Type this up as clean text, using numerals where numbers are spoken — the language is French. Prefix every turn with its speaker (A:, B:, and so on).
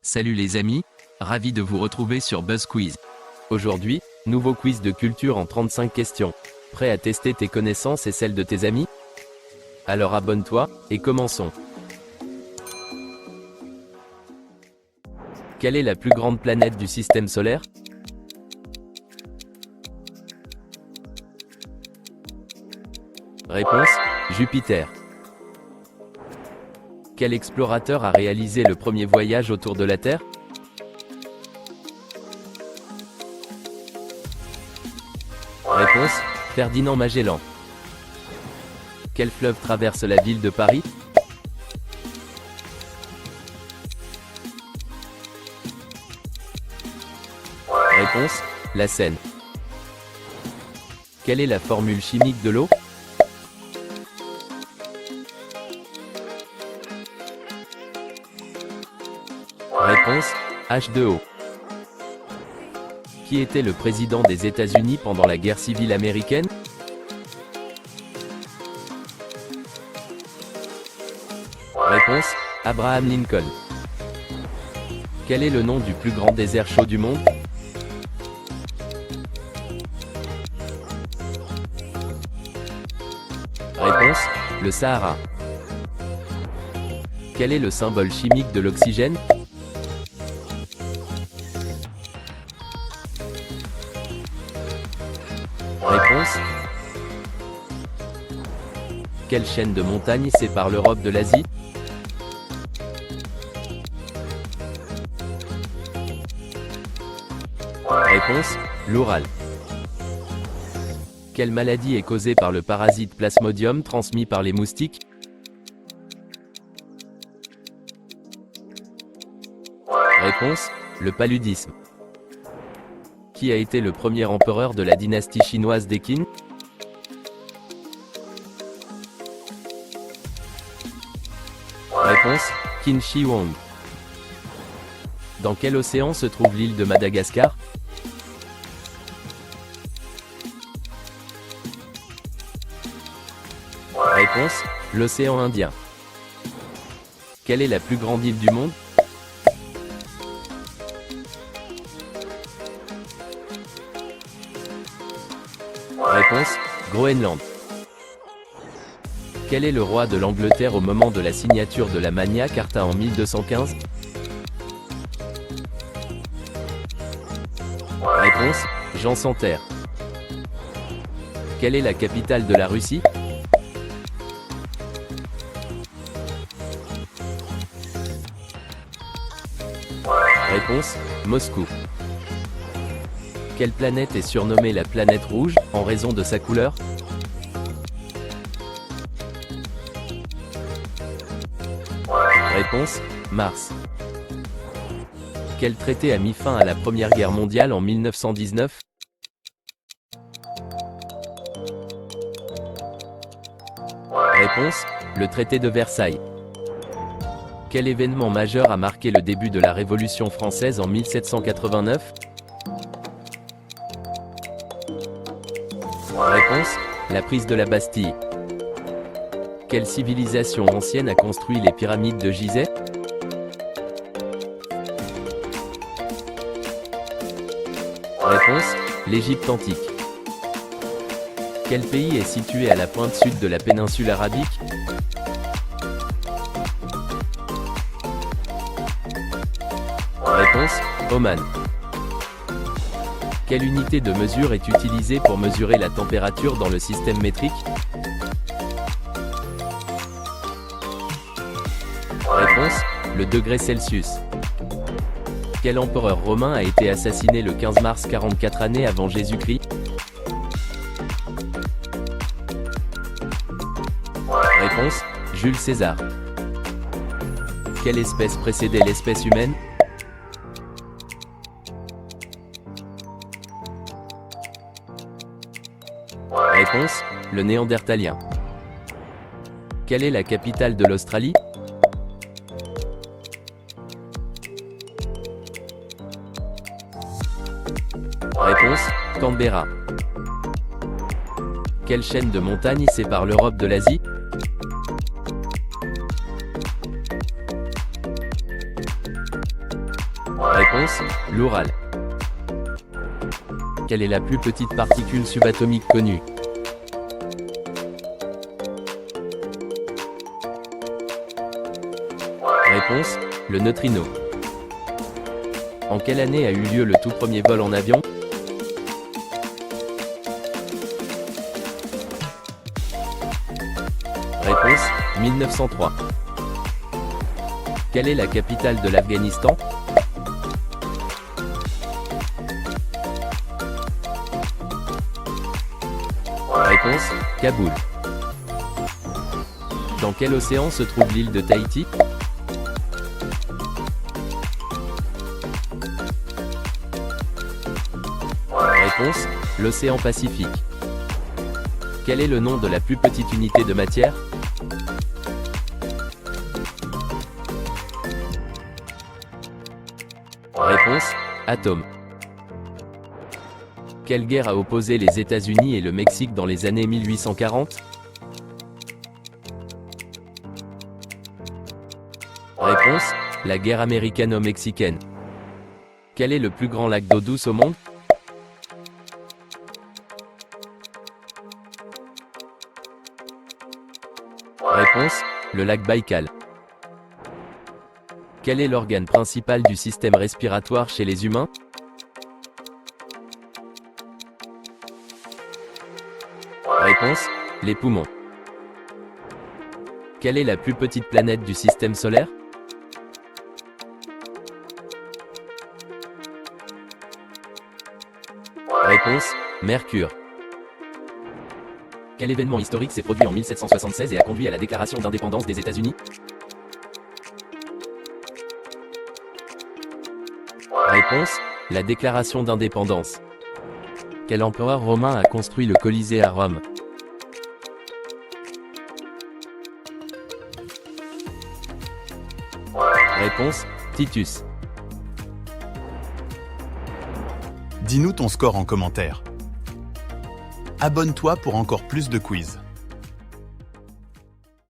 A: Salut les amis, ravi de vous retrouver sur Buzz Quiz. Aujourd'hui, nouveau quiz de culture en 35 questions. Prêt à tester tes connaissances et celles de tes amis? Alors abonne-toi, et commençons. Quelle est la plus grande planète du système solaire? Réponse: Jupiter. Quel explorateur a réalisé le premier voyage autour de la Terre? Réponse: Ferdinand Magellan. Quel fleuve traverse la ville de Paris? Réponse: la Seine. Quelle est la formule chimique de l'eau? Réponse: H2O. Qui était le président des États-Unis pendant la guerre civile américaine? Réponse: Abraham Lincoln. Quel est le nom du plus grand désert chaud du monde? Réponse: le Sahara. Quel est le symbole chimique de l'oxygène? Réponse: quelle chaîne de montagnes sépare l'Europe de l'Asie? Réponse: l'Oural. Quelle maladie est causée par le parasite Plasmodium transmis par les moustiques? Réponse: le paludisme. Qui a été le premier empereur de la dynastie chinoise des Qin? Réponse: Qin Shi Huang. Dans quel océan se trouve l'île de Madagascar? Réponse: l'océan Indien. Quelle est la plus grande île du monde? Réponse: Groenland. Quel est le roi de l'Angleterre au moment de la signature de la Magna Carta en 1215? Réponse: Jean sans Terre. Quelle est la capitale de la Russie? Réponse: Moscou. Quelle planète est surnommée la planète rouge, en raison de sa couleur? Réponse: Mars. Quel traité a mis fin à la Première Guerre mondiale en 1919? Réponse: le traité de Versailles. Quel événement majeur a marqué le début de la Révolution française en 1789? Réponse: la prise de la Bastille. Quelle civilisation ancienne a construit les pyramides de Gizeh? Réponse: l'Égypte antique. Quel pays est situé à la pointe sud de la péninsule arabique? Réponse: Oman. Quelle unité de mesure est utilisée pour mesurer la température dans le système métrique? Réponse: le degré Celsius. Quel empereur romain a été assassiné le 15 mars 44 années avant Jésus-Christ? Réponse: Jules César. Quelle espèce précédait l'espèce humaine? Réponse: le néandertalien. Quelle est la capitale de l'Australie? Réponse: Canberra. Quelle chaîne de montagnes sépare l'Europe de l'Asie? Réponse, l'Oural. Quelle est la plus petite particule subatomique connue? Réponse, le neutrino. En quelle année a eu lieu le tout premier vol en avion? Réponse, 1903. Quelle est la capitale de l'Afghanistan? Réponse, Kaboul. Dans quel océan se trouve l'île de Tahiti? Réponse, l'océan Pacifique. Quel est le nom de la plus petite unité de matière? Réponse, atome. Quelle guerre a opposé les États-Unis et le Mexique dans les années 1840? Réponse, la guerre américano-mexicaine. Quel est le plus grand lac d'eau douce au monde? Réponse, le lac Baïkal. Quel est l'organe principal du système respiratoire chez les humains? Réponse, les poumons. Quelle est la plus petite planète du système solaire? Réponse, Mercure. Quel événement historique s'est produit en 1776 et a conduit à la déclaration d'indépendance des États-Unis? Réponse, la déclaration d'indépendance. Quel empereur romain a construit le Colisée à Rome? Réponse, Titus.
B: Dis-nous ton score en commentaire. Abonne-toi pour encore plus de quiz.